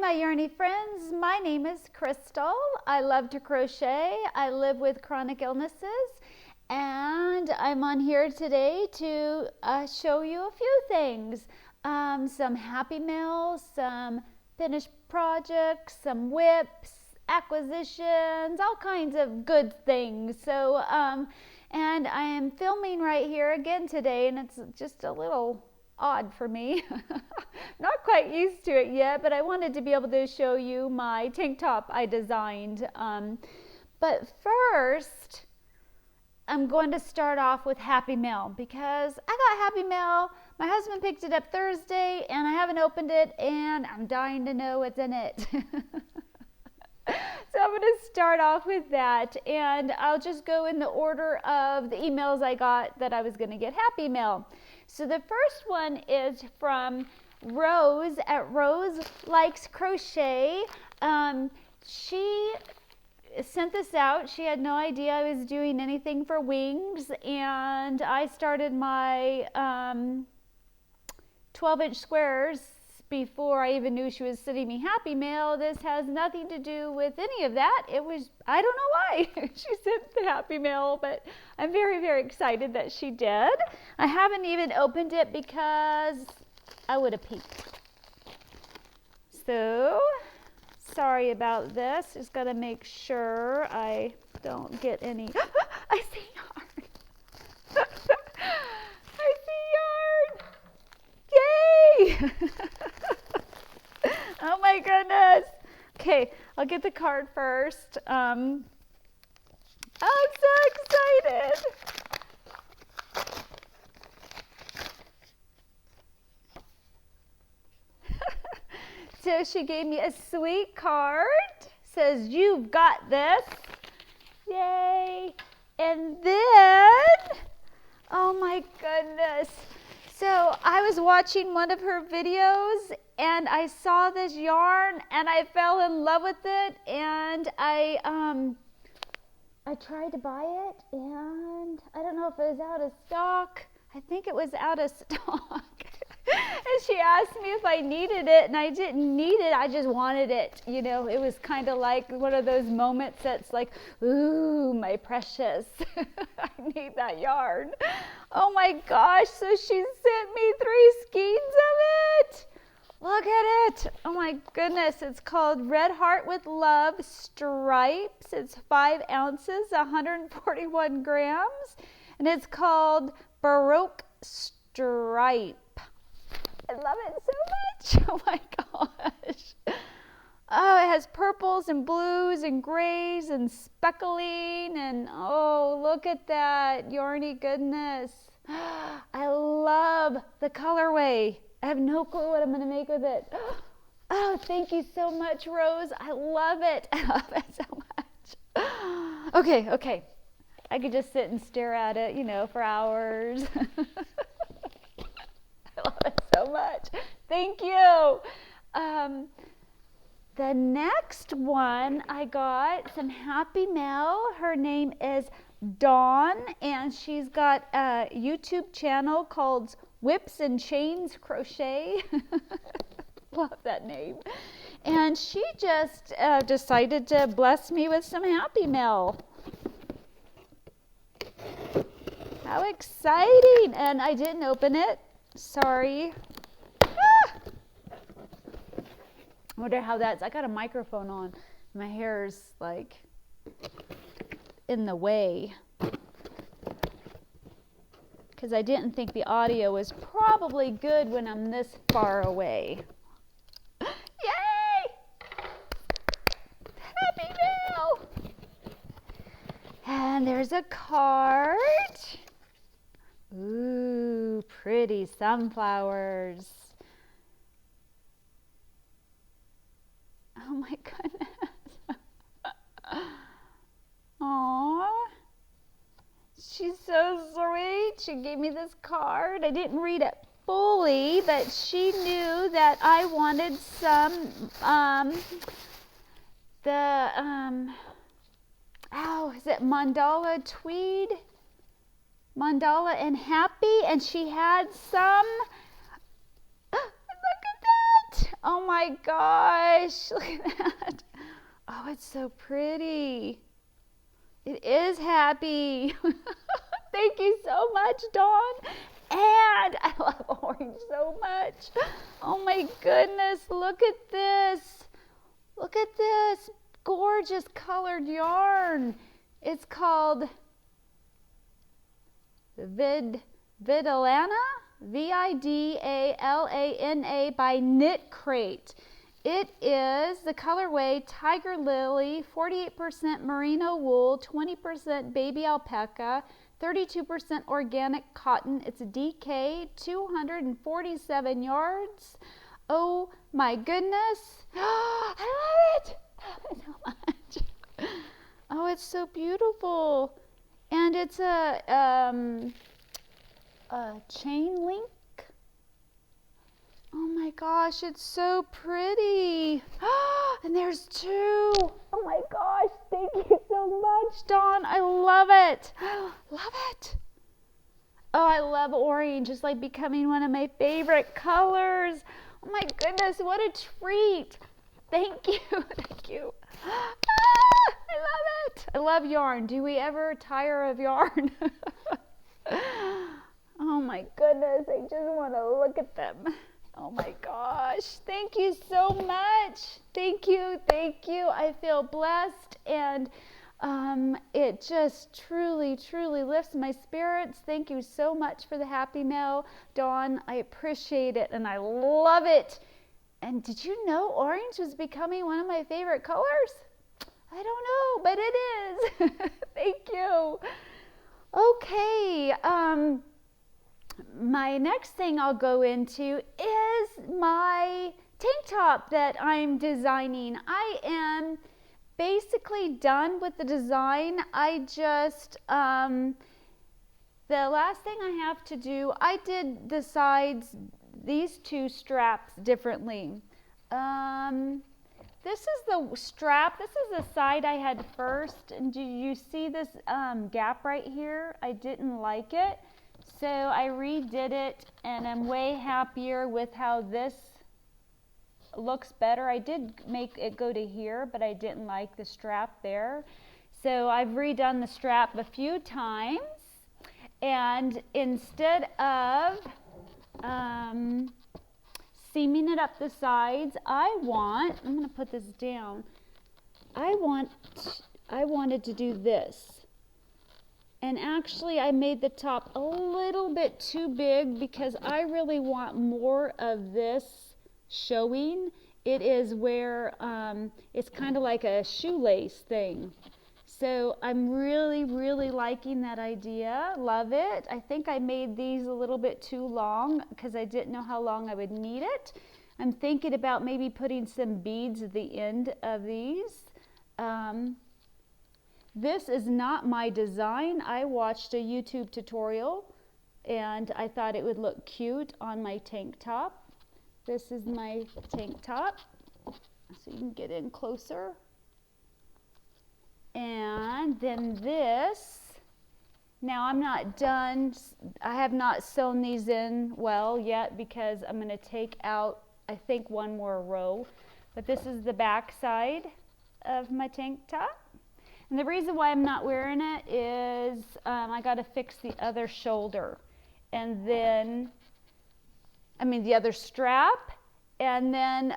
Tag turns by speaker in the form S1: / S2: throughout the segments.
S1: my yarny friends. My name is Crystal. I love to crochet. I live with chronic illnesses, and I'm on here today to show you a few things. Some happy mail, some finished projects, some WIPS, acquisitions, all kinds of good things. So, and I am filming right here again today, and it's just a little odd for me. Not quite used to it yet, but I wanted to be able to show you my tank top I designed. But first, I'm going to start off with Happy Mail because I got Happy Mail. My husband picked it up Thursday and I haven't opened it and I'm dying to know what's in it. So I'm going to start off with that, and I'll just go in the order of the emails I got that I was going to get Happy Mail. So the first one is from Rose at Rose Likes Crochet. She sent this out. She had no idea I was doing anything for wings, and I started my 12-inch squares before I even knew she was sending me Happy Mail. This has nothing to do with any of that. It was, I don't know why she sent the Happy Mail, but I'm very, very excited that she did. I haven't even opened it because I would have peeked. So, sorry about this. Just got to make sure I don't get any. I see yarn. I see yarn. Yay! Oh my goodness. Okay, I'll get the card first. I'm so excited. So she gave me a sweet card. Says, "You've got this." Yay. And then, oh my goodness. So I was watching one of her videos and I saw this yarn and I fell in love with it, and I tried to buy it and I don't know if it was out of stock. I think it was out of stock. And she asked me if I needed it, and I didn't need it. I just wanted it. You know, it was kind of like one of those moments that's like, ooh, my precious. I need that yarn. Oh my gosh. So she sent me 3 skeins of it. Look at it. Oh my goodness. It's called Red Heart with Love Stripes. It's 5 ounces, 141 grams. And it's called Baroque Stripe. I love it so much. Oh my gosh. Oh, it has purples and blues and grays and speckling, and oh, look at that yarny goodness. I love the colorway. I have no clue what I'm going to make with it. Oh, thank you so much, Rose. I love it. I love it so much. Okay. I could just sit and stare at it, you know, for hours. I love it so much. Thank you. The next one, I got some Happy Mail. Her name is Dawn, and she's got a YouTube channel called Wipsandchainscrochet. Love that name. And she just decided to bless me with some Happy Mail. How exciting. And I didn't open it. Sorry. I wonder how that's. I got a microphone on. My hair's like in the way because I didn't think the audio was probably good when I'm this far away. Yay! Happy Mail! And there's a card. Ooh, pretty sunflowers. Oh my goodness. Aww. She's so sweet. She gave me this card. I didn't read it fully, but she knew that I wanted some, is it mandala tweed? Mandala and Happy, and she had some. Look at that! Oh my gosh, look at that. Oh, it's so pretty. It is happy. Thank you so much, Dawn. And I love orange so much. Oh my goodness, look at this. Look at this gorgeous colored yarn. It's called Vidalana, Vidalana by Knit Crate. It is the colorway Tiger Lily, 48% merino wool, 20% baby alpaca, 32% organic cotton. It's a DK, 247 yards. Oh my goodness. I love it. I love it so much. Oh, it's so beautiful. And it's a chain link. Oh my gosh, it's so pretty. And there's two. Oh my gosh, thank you so much, Dawn. I love it. Love it. Oh, I love orange. It's like becoming one of my favorite colors. Oh my goodness, what a treat. Thank you. Thank you. I love it. I love yarn. Do we ever tire of yarn? Oh my goodness, I just want to look at them. Oh my gosh, thank you so much. Thank you, thank you. I feel blessed, and it just truly, truly lifts my spirits. Thank you so much for the happy mail, Dawn. I appreciate it, and I love it. And did you know orange was becoming one of my favorite colors? I don't know, but it is. Thank you. Okay, my next thing I'll go into is my tank top that I'm designing. I am basically done with the design. I just, the last thing I have to do, I did the sides, these two straps differently. This is the strap, this is the side I had first, and do you see this gap right here? I didn't like it. So I redid it, and I'm way happier with how this looks better. I did make it go to here, but I didn't like the strap there. So I've redone the strap a few times, and instead of seaming it up the sides, I'm going to put this down. I wanted to do this. And actually, I made the top a little bit too big because I really want more of this showing. It is where it's kind of like a shoelace thing. So I'm really, really liking that idea. Love it. I think I made these a little bit too long because I didn't know how long I would need it. I'm thinking about maybe putting some beads at the end of these. This is not my design. I watched a YouTube tutorial and I thought it would look cute on my tank top. This is my tank top, so you can get in closer. And then this, now I'm not done. I have not sewn these in well yet because I'm going to take out, I think, one more row. But this is the back side of my tank top. And the reason why I'm not wearing it is I got to fix the other shoulder. And then, the other strap. And then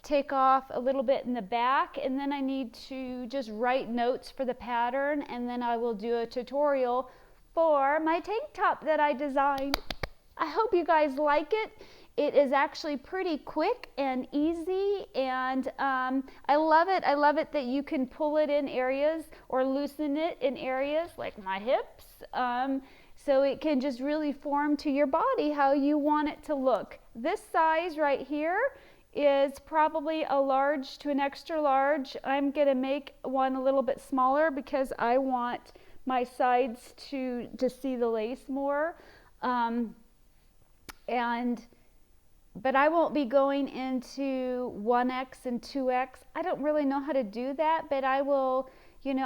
S1: take off a little bit in the back. And then I need to just write notes for the pattern. And then I will do a tutorial for my tank top that I designed. I hope you guys like it. It is actually pretty quick and easy, and I love it. I love it that you can pull it in areas or loosen it in areas like my hips, so it can just really form to your body how you want it to look. This size right here is probably a large to an extra large. I'm going to make one a little bit smaller because I want my sides to see the lace more, but I won't be going into 1X and 2X. I don't really know how to do that, but I will, when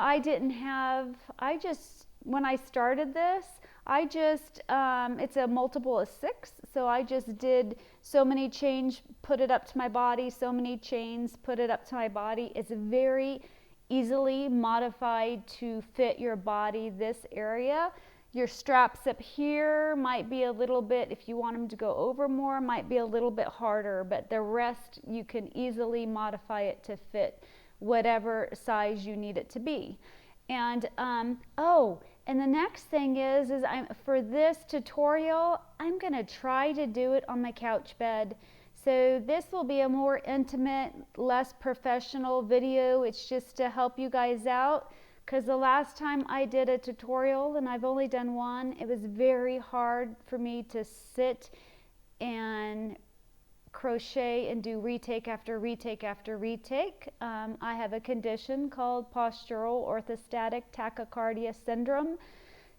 S1: I started this, it's a multiple of 6, So I just did so many chains, put it up to my body, so many chains, put it up to my body. It's very easily modified to fit your body, this area. Your straps up here might be a little bit, if you want them to go over more, might be a little bit harder, but the rest you can easily modify it to fit whatever size you need it to be. And and the next thing is for this tutorial, I'm going to try to do it on my couch bed. So this will be a more intimate, less professional video. It's just to help you guys out, because the last time I did a tutorial, and I've only done one, it was very hard for me to sit and crochet and do retake after retake after retake. I have a condition called postural orthostatic tachycardia syndrome,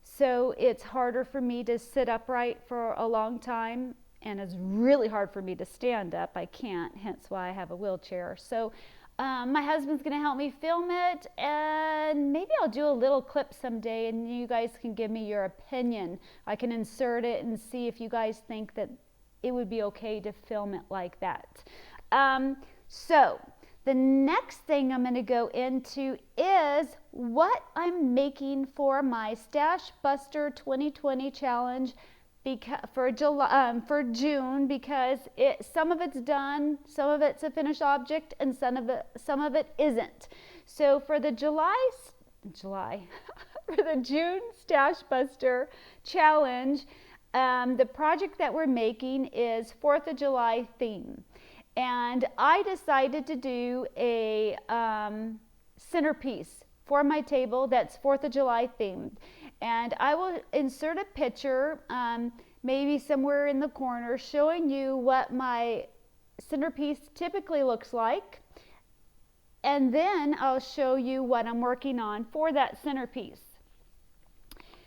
S1: so it's harder for me to sit upright for a long time, and it's really hard for me to stand up. I can't, hence why I have a wheelchair. So my husband's going to help me film it, and maybe I'll do a little clip someday and you guys can give me your opinion. I can insert it and see if you guys think that it would be okay to film it like that. So the next thing I'm going to go into is what I'm making for my Stash Buster 2020 challenge for June, because some of it's done, some of it's a finished object, and some of it isn't. So for the for the June Stash Buster challenge, the project that we're making is 4th of July theme. And I decided to do a centerpiece for my table that's 4th of July themed. And I will insert a picture, maybe somewhere in the corner, showing you what my centerpiece typically looks like. And then I'll show you what I'm working on for that centerpiece.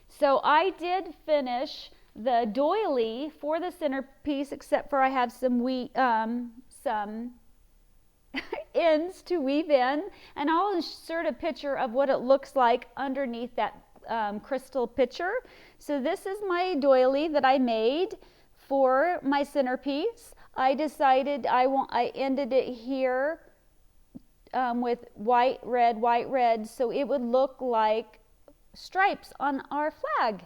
S1: So I did finish the doily for the centerpiece, except for I have some ends to weave in, and I'll insert a picture of what it looks like underneath that crystal picture. So this is my doily that I made for my centerpiece. I decided I ended it here with white, red, so it would look like stripes on our flag.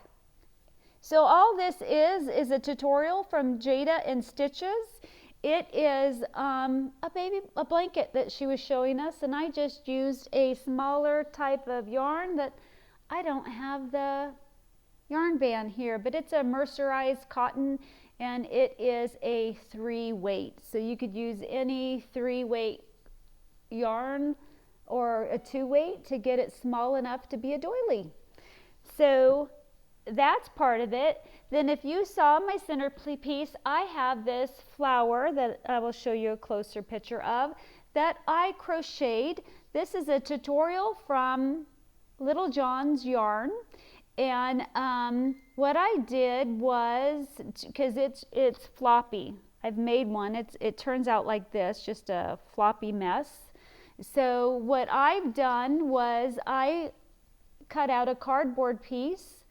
S1: So all this is a tutorial from Jayda in Stitches. It is a blanket that she was showing us, and I just used a smaller type of yarn that I don't have the yarn band here, but it's a mercerized cotton, and it is a 3-weight. So you could use any 3-weight yarn or a 2-weight to get it small enough to be a doily. So that's part of it. Then if you saw my centerpiece, I have this flower that I will show you a closer picture of that I crocheted. This is a tutorial from Littlejohn's yarn, and what I did was, because it's floppy, I've made one, it turns out like this, just a floppy mess. So what I've done was I cut out a cardboard piece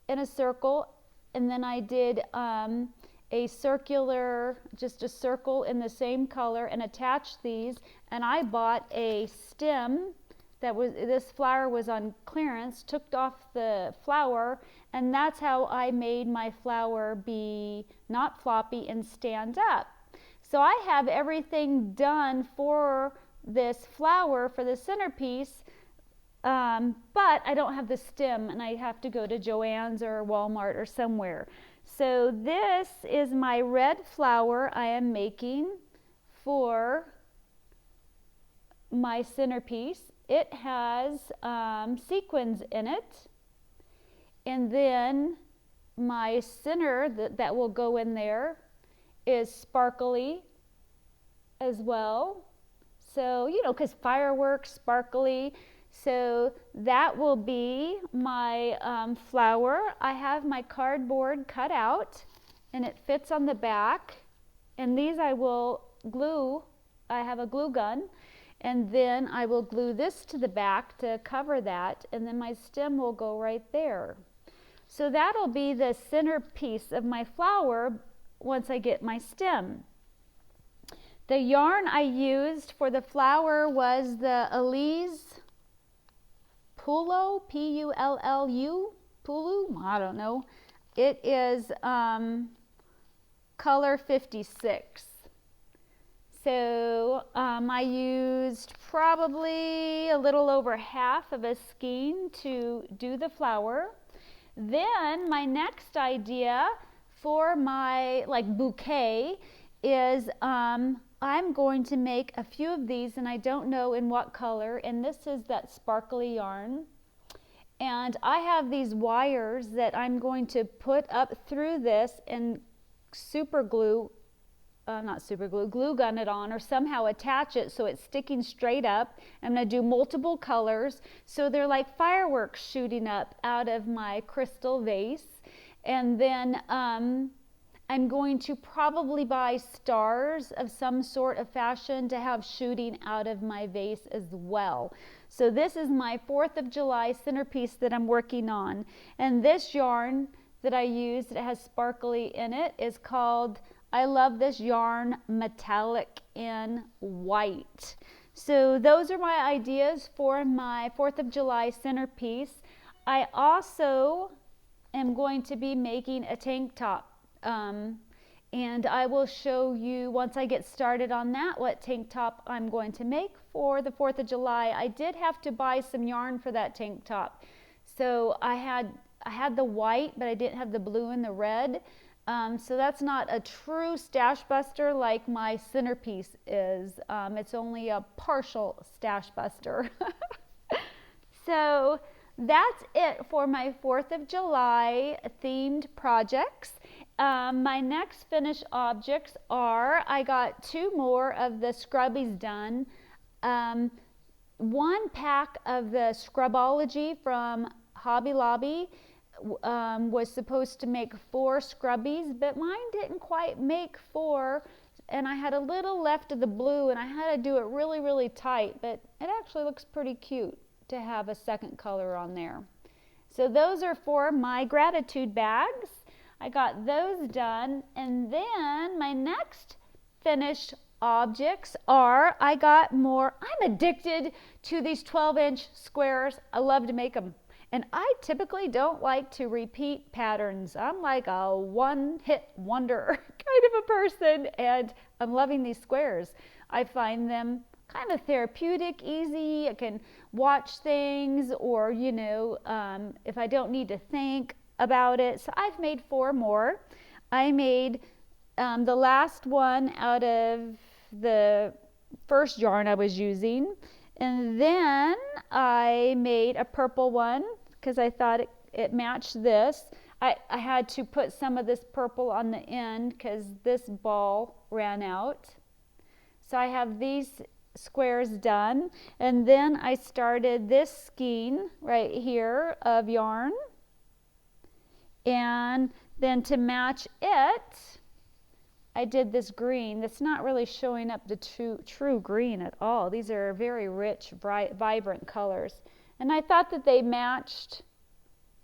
S1: in a circle, and then I did a circular, just a circle in the same color, and attached these, and I bought a stem this flower was on clearance, took off the flower, and that's how I made my flower be not floppy and stand up. So I have everything done for this flower for the centerpiece, but I don't have the stem, and I have to go to Joann's or Walmart or somewhere. So this is my red flower I am making for my centerpiece. It has sequins in it, and then my center that will go in there is sparkly as well. So, you know, because fireworks, sparkly. So that will be my flower. I have my cardboard cut out, and it fits on the back. And these I will glue. I have a glue gun. And then I will glue this to the back to cover that, and then my stem will go right there. So that'll be the centerpiece of my flower, once I get my stem. The yarn I used for the flower was the Elise Pullu, P-U-L-L-U, Pullu, I don't know. It is color 56. So I used probably a little over half of a skein to do the flower. Then my next idea for my bouquet is I'm going to make a few of these, and I don't know in what color, and this is that sparkly yarn. And I have these wires that I'm going to put up through this and glue gun it on, or somehow attach it so it's sticking straight up. I'm going to do multiple colors, so they're like fireworks shooting up out of my crystal vase. And then I'm going to probably buy stars of some sort of fashion to have shooting out of my vase as well. So this is my 4th of July centerpiece that I'm working on. And this yarn that I used that has sparkly in it is called, I love this yarn, Metallic in White. So those are my ideas for my 4th of July centerpiece. I also am going to be making a tank top. And I will show you once I get started on that what tank top I'm going to make for the 4th of July. I did have to buy some yarn for that tank top. So I had the white, but I didn't have the blue and the red. So that's not a true stash buster like my centerpiece is. It's only a partial stash buster. So that's it for my 4th of July themed projects. My next finished objects are, I got 2 more of the Scrubbies done. 1 pack of the Scrubology from Hobby Lobby was supposed to make 4 Scrubbies, but mine didn't quite make 4, and I had a little left of the blue, and I had to do it really, really tight, but it actually looks pretty cute to have a second color on there. So those are for my gratitude bags. I got those done, and then my next finished objects are, I got more. I'm addicted to these 12-inch squares. I love to make them, and I typically don't like to repeat patterns. I'm like a one-hit wonder kind of a person, and I'm loving these squares. I find them kind of therapeutic, easy. I can watch things, or if I don't need to think about it. So I've made 4 more. I made the last one out of the first yarn I was using, and then I made a purple one because I thought it matched this. I had to put some of this purple on the end because this ball ran out. So I have these squares done, and then I started this skein right here of yarn. And then to match it, I did this green that's not really showing up the true green at all. These are very rich, bright, vibrant colors. And I thought that they matched,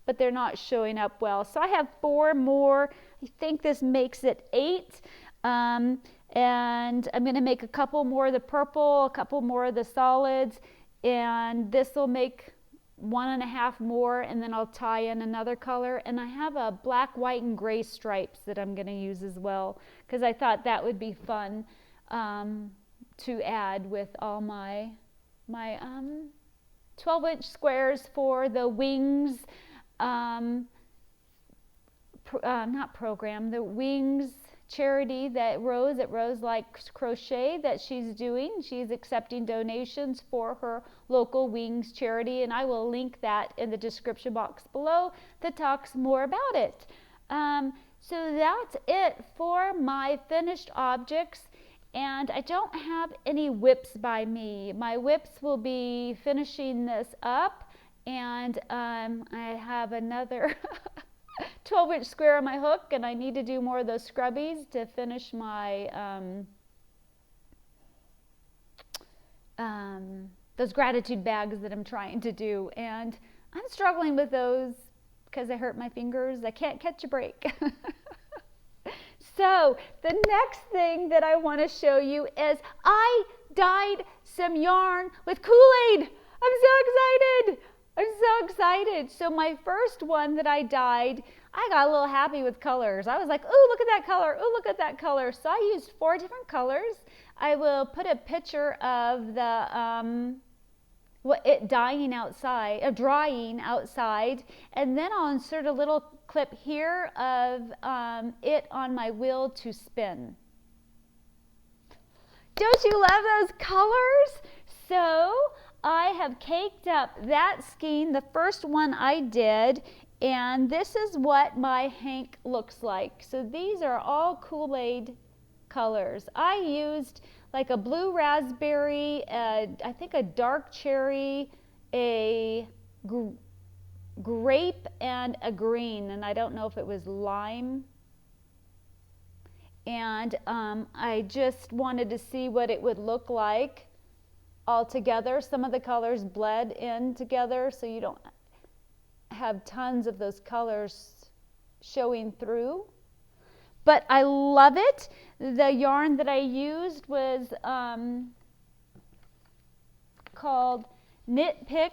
S1: but they're not showing up well. So I have 4 more. I think this makes it 8. And I'm going to make a couple more of the purple, a couple more of the solids, and this will make 1.5 more, and then I'll tie in another color. And I have a black, white, and gray stripes that I'm going to use as well, because I thought that would be fun to add with all my 12-inch squares for the wings, not program, the wings charity that Rose at Rose Likes Crochet that she's doing. She's accepting donations for her local wings charity, and I will link that in the description box below that talks more about it. So that's it for my finished objects, and I don't have any WIPS by me. My WIPS will be finishing this up, and I have another 12-inch square on my hook, and I need to do more of those scrubbies to finish my those gratitude bags that I'm trying to do, and I'm struggling with those because I hurt my fingers. I can't catch a break. So the next thing that I want to show you is I dyed some yarn with Kool-Aid. I'm so excited. I'm so excited. So my first one that I dyed, I got a little happy with colors. I was like, oh, look at that color. Oh, look at that color. So I used 4 different colors. I will put a picture of the it drying outside, and then I'll insert a little clip here of it on my wheel to spin. Don't you love those colors? So I have caked up that skein, the first one I did, and this is what my hank looks like. So these are all Kool-Aid colors. I used like a blue raspberry, I think a dark cherry, a grape, and a green, and I don't know if it was lime. And I just wanted to see what it would look like all together. Some of the colors bled in together, so you don't have tons of those colors showing through. But I love it. The yarn that I used was called Knit Pick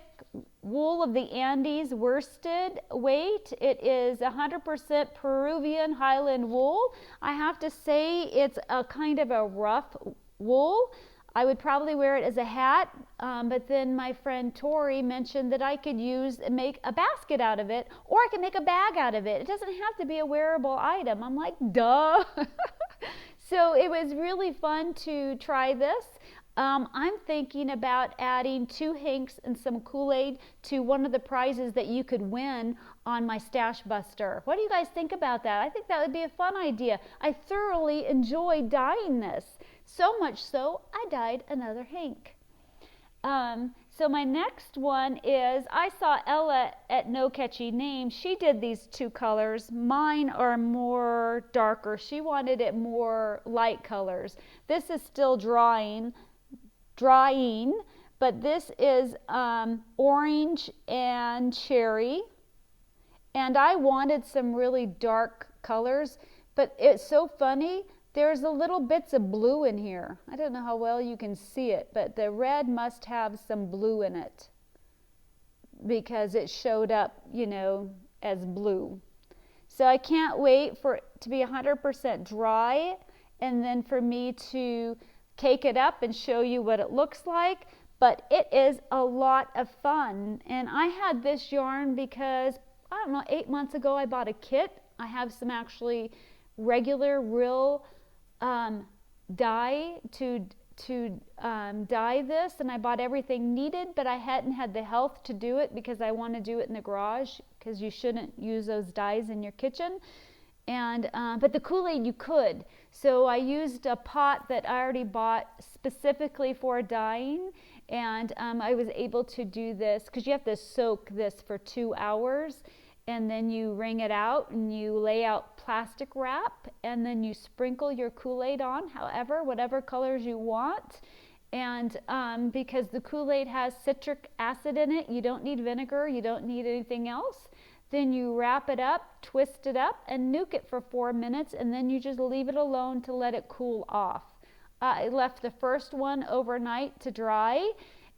S1: Wool of the Andes worsted weight. It is 100% Peruvian highland wool. I have to say it's a kind of a rough wool. I would probably wear it as a hat, but then my friend Tori mentioned that I could use and make a basket out of it, or I could make a bag out of it. It doesn't have to be a wearable item. I'm like, duh. So it was really fun to try this. I'm thinking about adding 2 hanks and some Kool-Aid to one of the prizes that you could win on my Stash Buster. What do you guys think about that? I think that would be a fun idea. I thoroughly enjoyed dyeing this. So much so, I dyed another hank. So my next one is, I saw Ella at No Catchy Name. She did these 2 colors. Mine are more darker. She wanted it more light colors. This is still drying, but this is orange and cherry. And I wanted some really dark colors, but it's so funny. There's a little bits of blue in here. I don't know how well you can see it, but the red must have some blue in it because it showed up, you know, as blue. So I can't wait for it to be 100% dry and then for me to cake it up and show you what it looks like. But it is a lot of fun. And I had this yarn because, I don't know, 8 months ago I bought a kit. I have some actually regular, real dye to dye this, and I bought everything needed, but I hadn't had the health to do it because I want to do it in the garage because you shouldn't use those dyes in your kitchen. And but the Kool-Aid you could. So I used a pot that I already bought specifically for dyeing, and I was able to do this because you have to soak this for 2 hours. And then you wring it out and you lay out plastic wrap and then you sprinkle your Kool-Aid on, whatever colors you want. And because the Kool-Aid has citric acid in it, you don't need vinegar, you don't need anything else. Then you wrap it up, twist it up, and nuke it for 4 minutes, and then you just leave it alone to let it cool off. I left the first one overnight to dry,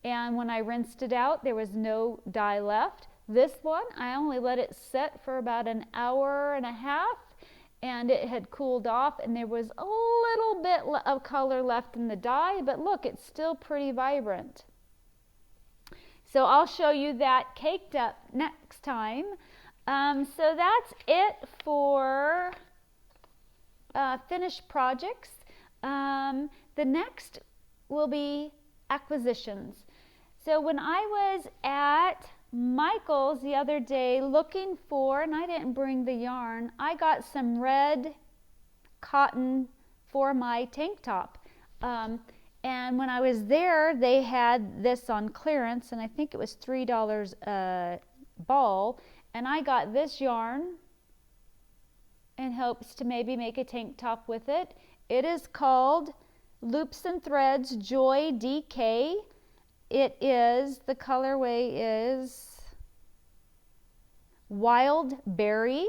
S1: and when I rinsed it out, there was no dye left. This one, I only let it set for about an hour and a half, and it had cooled off, and there was a little bit of color left in the dye, but look, it's still pretty vibrant. So I'll show you that caked up next time. So that's it for finished projects. The next will be acquisitions. So when I was at Michael's the other day looking for, and I didn't bring the yarn, I got some red cotton for my tank top. And when I was there, they had this on clearance, and I think it was $3 a ball. And I got this yarn in hopes to maybe make a tank top with it. It is called Loops and Threads Joy DK. It is, the colorway is Wild Berry.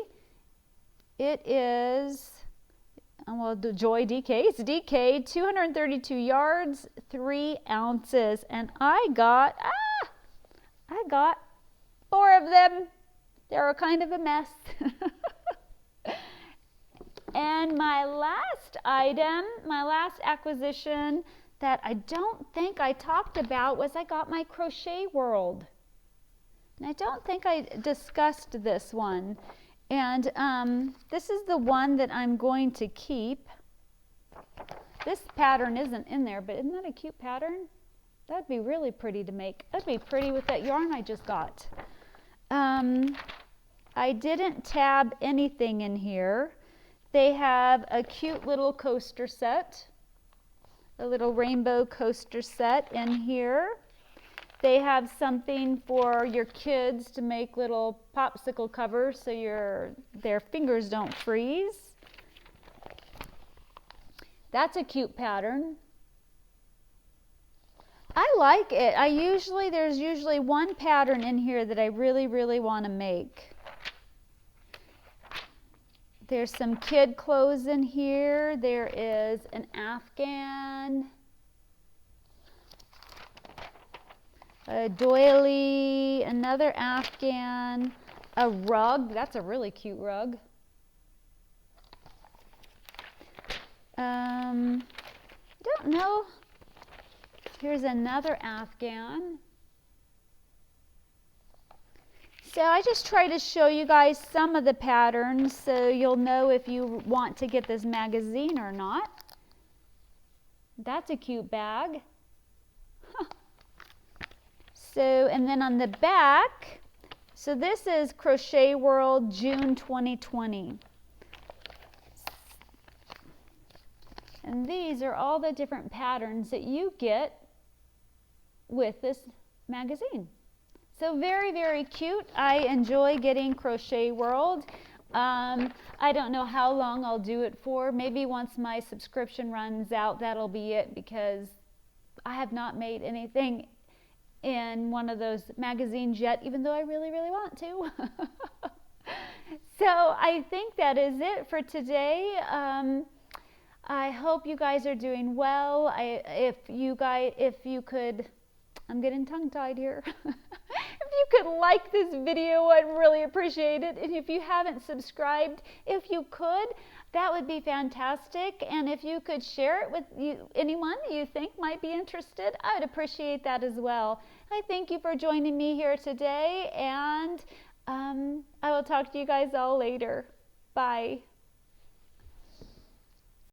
S1: It is well, the Joy DK, it's DK, 232 yards, 3 ounces. And I got 4 of them. They were kind of a mess. And my last item, my last acquisition that I don't think I talked about was I got my Crochet World. And I don't think I discussed this one. And this is the one that I'm going to keep. This pattern isn't in there, but isn't that a cute pattern? That'd be really pretty to make. That'd be pretty with that yarn I just got. I didn't tab anything in here. They have a cute little coaster set, a little rainbow coaster set in here. They have something for your kids to make little popsicle covers so their fingers don't freeze. That's a cute pattern. I like it. There's usually one pattern in here that I really, really want to make. There's some kid clothes in here. There is an Afghan, a doily, another Afghan, a rug. That's a really cute rug. I don't know. Here's another Afghan. So I just try to show you guys some of the patterns so you'll know if you want to get this magazine or not. That's a cute bag. Huh. So, and then on the back, so this is Crochet World June 2020. And these are all the different patterns that you get with this magazine. So very, very cute. I enjoy getting Crochet World. I don't know how long I'll do it for. Maybe once my subscription runs out, that'll be it, because I have not made anything in one of those magazines yet, even though I really, really want to. So I think that is it for today. I hope you guys are doing well. If you could, I'm getting tongue-tied here. If you could like this video, I'd really appreciate it. And if you haven't subscribed, if you could, that would be fantastic. And if you could share it with anyone you think might be interested, I would appreciate that as well. I thank you for joining me here today, and I will talk to you guys all later. Bye.